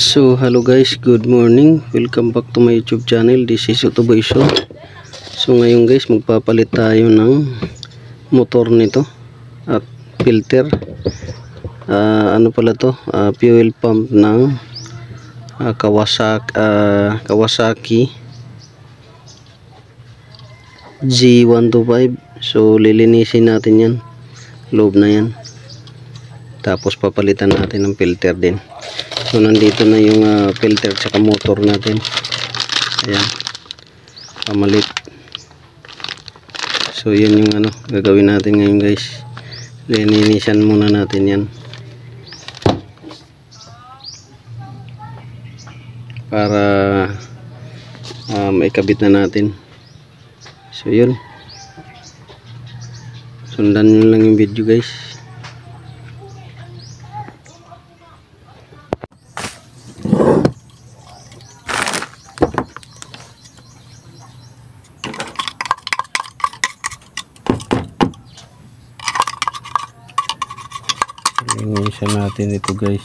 So hello guys, good morning, welcome back to my YouTube channel. This is Otoboiso. So ngayon guys, magpapalit tayo ng motor nito at filter. Ano pala to, fuel pump ng Kawasaki G125. So lilinisin natin yan, loob na yan, tapos papalitan natin ng filter din. So nandito na yung filter tsaka motor natin. Ayan, pamalit. So yun yung gagawin natin ngayon guys. Linisan muna natin yan para maikabit na natin. So yun, sundan nyo lang yung video guys. Linisan natin ito guys.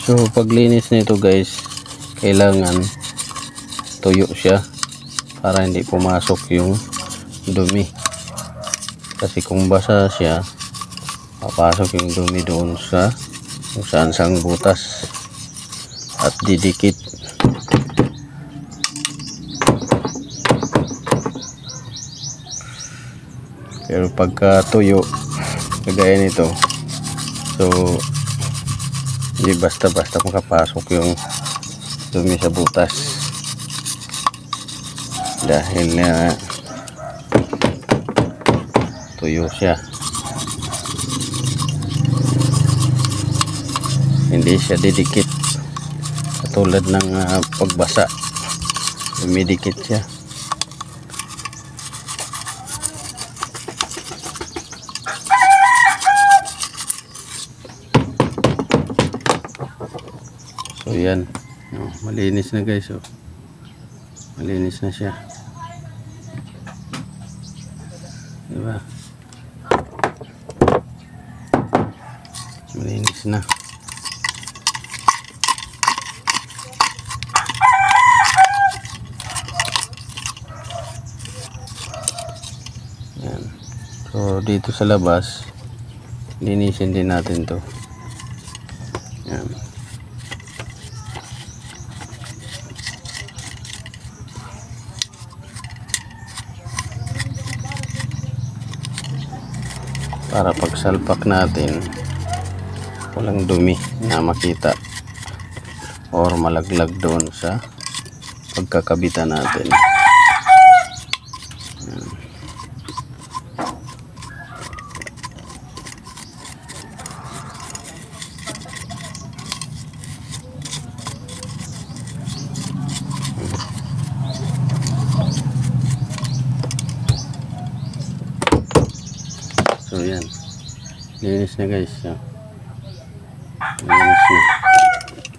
So paglinis nito guys, kailangan tuyo siya para hindi pumasok yung dumi, kasi kung basa siya, papasok yung dumi doon sa kung saan sang butas at didikit. Pero pagka tuyo kagaya nito, so hindi basta-basta makapasok yung dumi sa butas dahil na tuyo siya, hindi siya didikit katulad ng pagbasa, dumidikit siya. So yan, malinis na guys. Malinis na siya, diba? Malinis na. So dito sa labas, linisin din natin to. Yan. Para pagsalpak natin, walang dumi na makita or malaglag doon sa pagkakabitan natin. Yan. So yan, linis na guys. Linis na,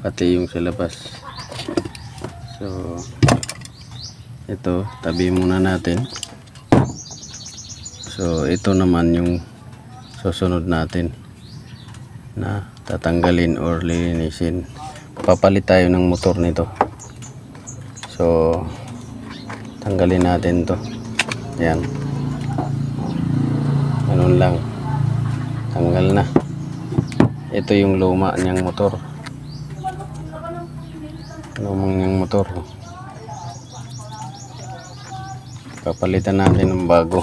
pati yung sa labas. So ito, tabi muna natin. So ito naman yung susunod natin na tatanggalin or lilinisin. Papalit tayo ng motor nito. So tanggalin natin to. Yan, ganun lang, tanggal na. Ito yung luma niyang motor, lumang niyang motor. Papalitan natin ng bago.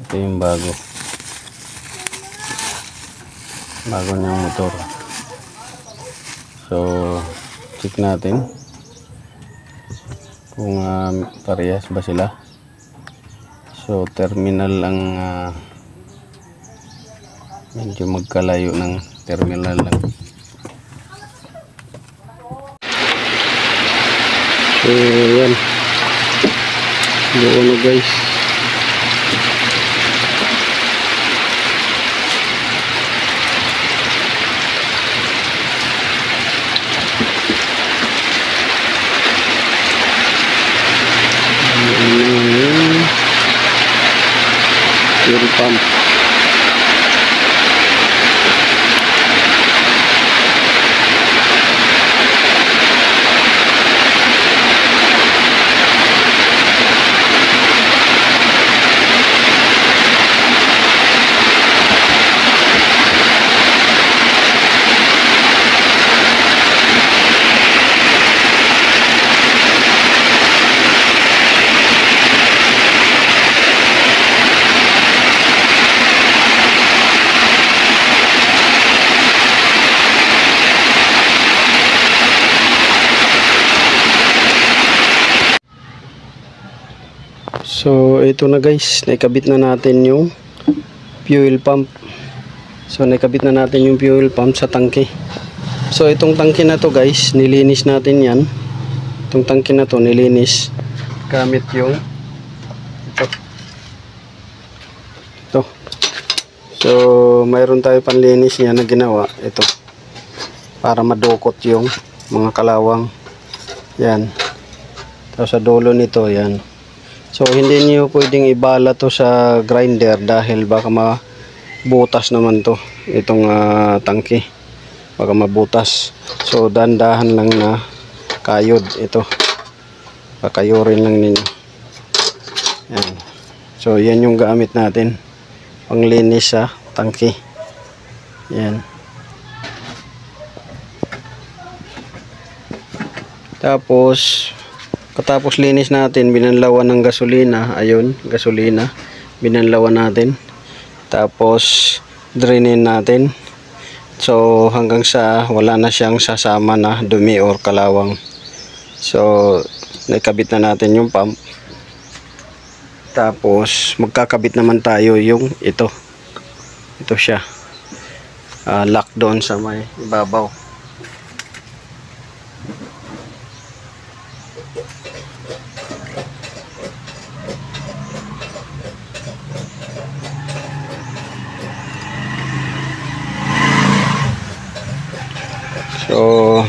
Ito yung bago niyang motor. So check natin kung parehas ba sila. So terminal ang medyo magkalayo ng terminal lang. So yan, doon na guys. Fuel pump. So ito na guys, naikabit na natin yung fuel pump. So naikabit na natin yung fuel pump sa tangke. So itong tangke na to guys, nilinis natin yan. Itong tangke na to nilinis gamit yung ito. So mayroon tayo panlinis niya na ginawa ito para madukot yung mga kalawang. Yan. Tapos sa dulo nito yan. So hindi niyo pwedeng ibala to sa grinder dahil baka mabutas naman to itong tangke, baka mabutas. So dandahan lang na kayod ito, kakayurin lang ninyo. Yan. So yan yung gamit natin panglinis sa tangke. Yan. Tapos katapos linis natin, binanlawan ng gasolina. Ayun, gasolina, binanlawan natin. Tapos drainin natin. So hanggang sa wala na siyang sasama na dumi or kalawang. So nakabit na natin yung pump. Tapos magkakabit naman tayo yung ito siya, lock doon sa may ibabaw. So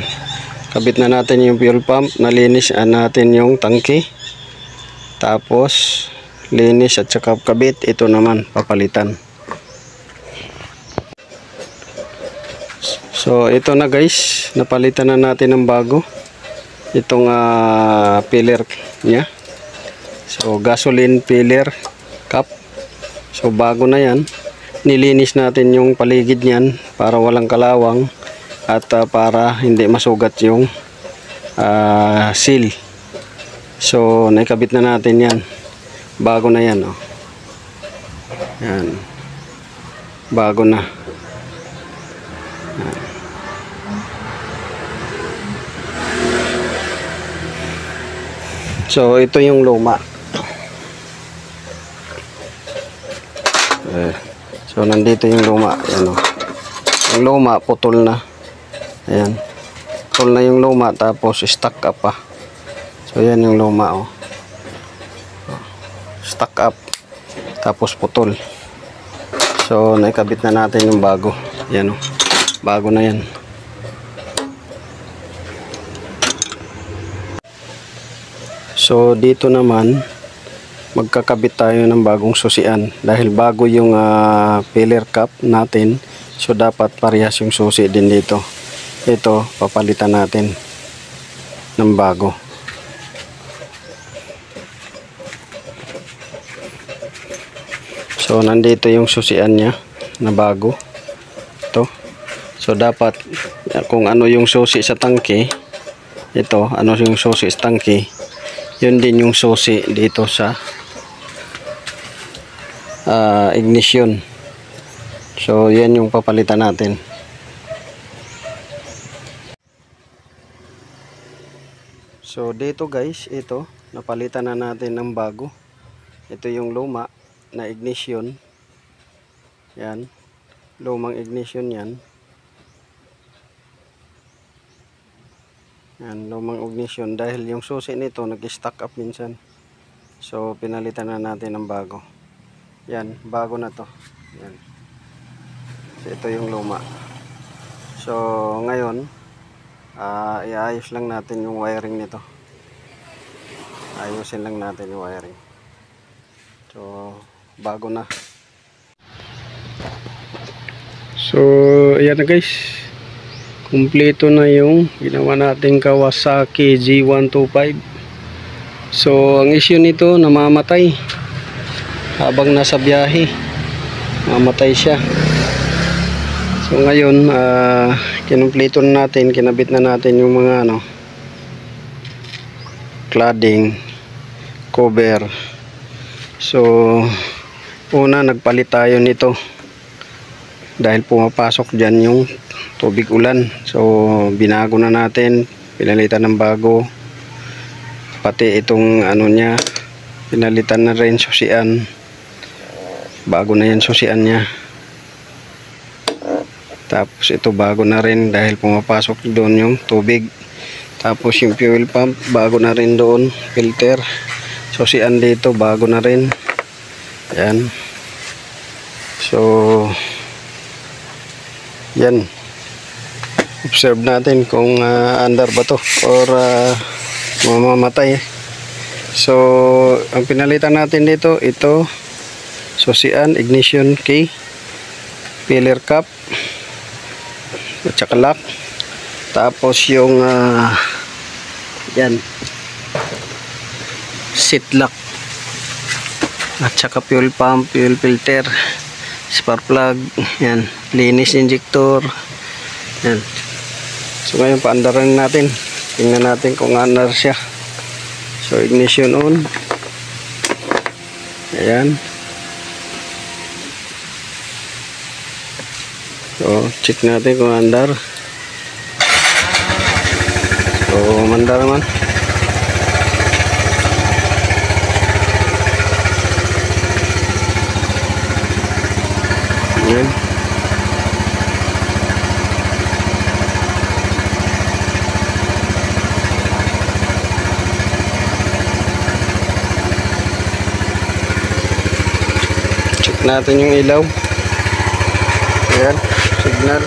kabit na natin yung fuel pump, nalinis natin yung tangke, tapos linis at saka kabit. Ito naman papalitan. So ito na guys, napalitan na natin ng bago itong filler niya. So gasoline filler cap. So bago na yan. Nilinis natin yung paligid niyan para walang kalawang at para hindi masugat yung seal. So naikabit na natin yan. Bago na yan, oh. Yan. Bago na. Yan. So ito yung luma. So nandito yung luma. Ayan, oh. Yung luma putol na. Ayan. Putol na yung luma tapos stuck up pa. So yan yung luma, oh. Stuck up tapos putol. So naikabit na natin yung bago. Yan, oh. Bago na yan. So dito naman magkakabit tayo ng bagong susian dahil bago yung filler cap natin. So dapat parehas yung susi din dito. Ito papalitan natin ng bago. So nandito yung susian niya na bago. Ito. So dapat kung ano yung susi sa tangke, ito ano yung susi sa tangke, yun din yung susi dito sa ignition. So yan yung papalitan natin. So dito guys, ito napalitan na natin ng bago. Ito yung luma na ignition. Yan, lumang ignition yan. Yan, lumang ignition dahil yung susi nito nag-stuck up minsan. So pinalitan na natin ng bago. Yan, bago na to. Yan. So, ito yung luma. So ngayon iayos lang natin yung wiring nito. Ayusin lang natin yung wiring. So bago na. So ayan na guys, kumpleto na yung ginawa nating Kawasaki G125. So ang issue nito, namamatay habang nasa biyahe, mamatay siya. So ngayon kinumpleto na natin, kinabit na natin yung mga cladding, cover. So una nagpalit tayo nito dahil pumapasok dyan yung tubig ulan. So binago na natin, pinalitan ng bago, pati itong ano niya pinalitan na rin, susian. Bago na yan susian niya. Tapos ito bago na rin dahil pumapasok doon yung tubig. Tapos yung fuel pump bago na rin doon, filter. Susian dito bago na rin. Yan. So yan, observe natin kung under ba to or mamamatay. So ang pinalitan natin dito, ito susian, ignition key, filler cap at saka lock. Tapos yung yan, seat lock at saka fuel pump, fuel filter, spark plug, yan, linis injector, yan. So ngayon paandaran natin, tingnan natin kung andar siya. So ignition on, ayan. So check natin kung andar. So mandar naman. Ayan. Check natin yung ilaw. Ayan, signal.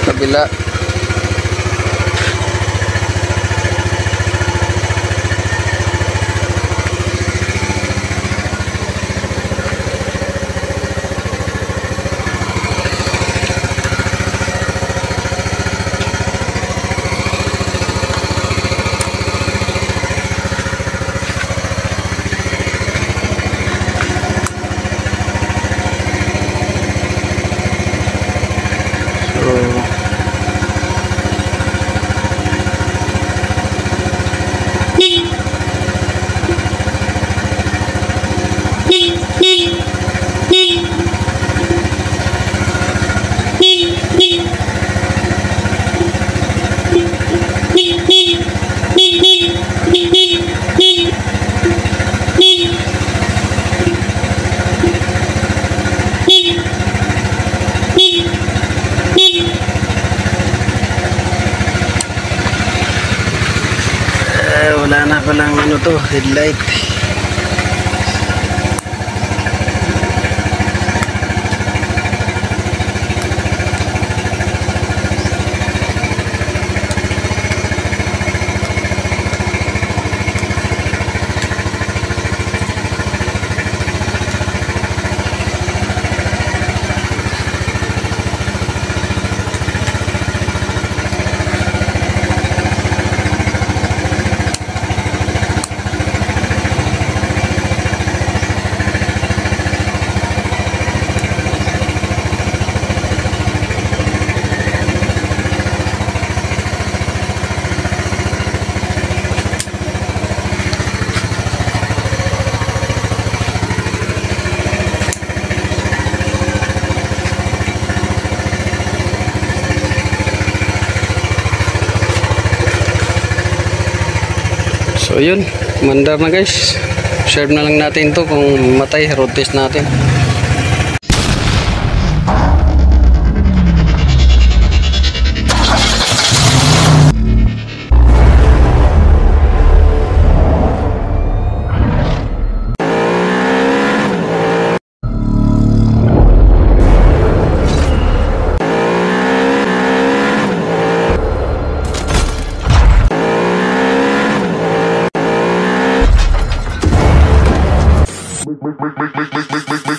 Kabila. wala na palang ano to, headlight. So yun, mandar na guys. Serve na lang natin to, kung matay, road test natin. Make